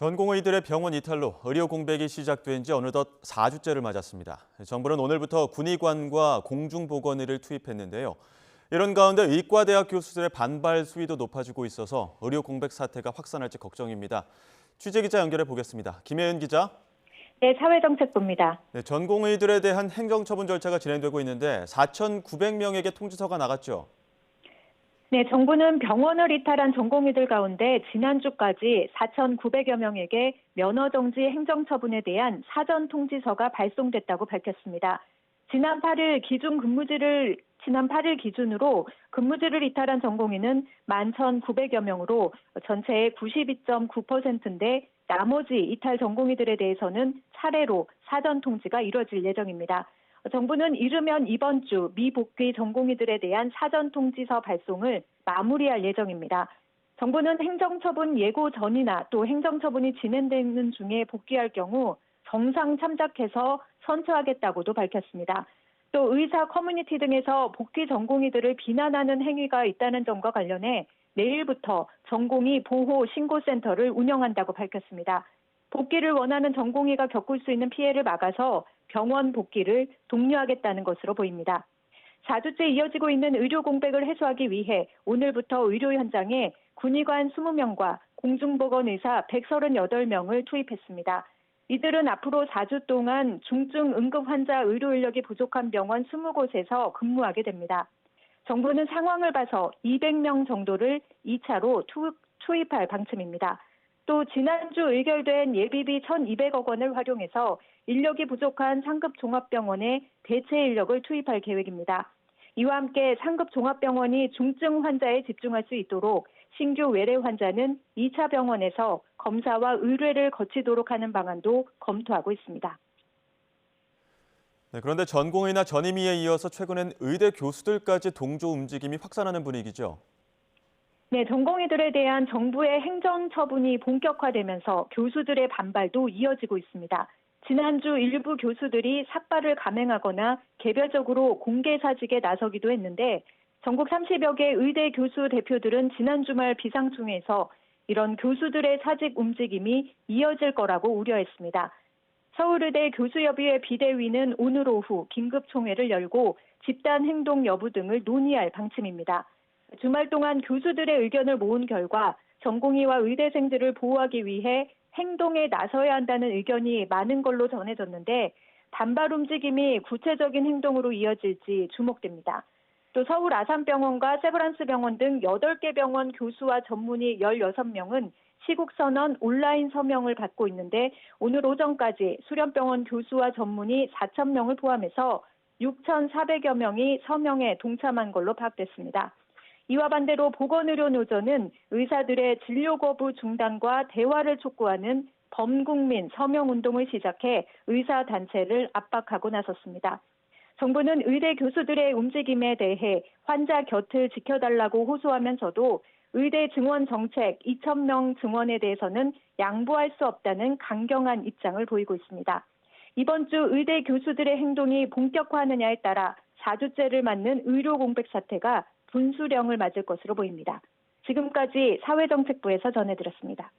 전공의들의 병원 이탈로 의료 공백이 시작된 지 어느덧 4주째를 맞았습니다. 정부는 오늘부터 군의관과 공중보건의를 투입했는데요. 이런 가운데 의과대학 교수들의 반발 수위도 높아지고 있어서 의료 공백 사태가 확산할지 걱정입니다. 취재기자 연결해 보겠습니다. 김혜은 기자. 네, 사회정책부입니다. 네, 전공의들에 대한 행정처분 절차가 진행되고 있는데 4,900명에게 통지서가 나갔죠. 네, 정부는 병원을 이탈한 전공의들 가운데 지난주까지 4,900여 명에게 면허정지 행정처분에 대한 사전 통지서가 발송됐다고 밝혔습니다. 지난 8일 기준으로 근무지를 이탈한 전공의는 11,900여 명으로 전체의 92.9%인데 나머지 이탈 전공의들에 대해서는 차례로 사전 통지가 이뤄질 예정입니다. 정부는 이르면 이번 주 미복귀 전공의들에 대한 사전 통지서 발송을 마무리할 예정입니다. 정부는 행정처분 예고 전이나 또 행정처분이 진행되는 중에 복귀할 경우 정상 참작해서 선처하겠다고도 밝혔습니다. 또 의사 커뮤니티 등에서 복귀 전공의들을 비난하는 행위가 있다는 점과 관련해 내일부터 전공의 보호 신고센터를 운영한다고 밝혔습니다. 복귀를 원하는 전공의가 겪을 수 있는 피해를 막아서 병원 복귀를 독려하겠다는 것으로 보입니다. 4주째 이어지고 있는 의료 공백을 해소하기 위해 오늘부터 의료 현장에 군의관 20명과 공중보건의사 138명을 투입했습니다. 이들은 앞으로 4주 동안 중증 응급 환자 의료 인력이 부족한 병원 20곳에서 근무하게 됩니다. 정부는 상황을 봐서 200명 정도를 2차로 투입할 방침입니다. 또 지난주 의결된 예비비 1,200억 원을 활용해서 인력이 부족한 상급 종합병원에 대체 인력을 투입할 계획입니다. 이와 함께 상급 종합병원이 중증 환자에 집중할 수 있도록 신규 외래 환자는 2차 병원에서 검사와 의뢰를 거치도록 하는 방안도 검토하고 있습니다. 네, 그런데 전공의나 전임의에 이어서 최근엔 의대 교수들까지 동조 움직임이 확산하는 분위기죠. 네, 전공의들에 대한 정부의 행정처분이 본격화되면서 교수들의 반발도 이어지고 있습니다. 지난주 일부 교수들이 삭발을 감행하거나 개별적으로 공개사직에 나서기도 했는데 전국 30여 개 의대 교수 대표들은 지난 주말 비상총회에서 이런 교수들의 사직 움직임이 이어질 거라고 우려했습니다. 서울의대 교수협의회 비대위는 오늘 오후 긴급총회를 열고 집단 행동 여부 등을 논의할 방침입니다. 주말 동안 교수들의 의견을 모은 결과 전공의와 의대생들을 보호하기 위해 행동에 나서야 한다는 의견이 많은 걸로 전해졌는데 반발 움직임이 구체적인 행동으로 이어질지 주목됩니다. 또 서울 아산병원과 세브란스병원 등 8개 병원 교수와 전문의 16명은 시국선언 온라인 서명을 받고 있는데 오늘 오전까지 수련병원 교수와 전문의 4,000명을 포함해서 6,400여 명이 서명에 동참한 걸로 파악됐습니다. 이와 반대로 보건의료노조는 의사들의 진료 거부 중단과 대화를 촉구하는 범국민 서명운동을 시작해 의사단체를 압박하고 나섰습니다. 정부는 의대 교수들의 움직임에 대해 환자 곁을 지켜달라고 호소하면서도 의대 증원 정책 2,000명 증원에 대해서는 양보할 수 없다는 강경한 입장을 보이고 있습니다. 이번 주 의대 교수들의 행동이 본격화하느냐에 따라 4주째를 맞는 의료 공백 사태가 분수령을 맞을 것으로 보입니다. 지금까지 사회정책부에서 전해드렸습니다.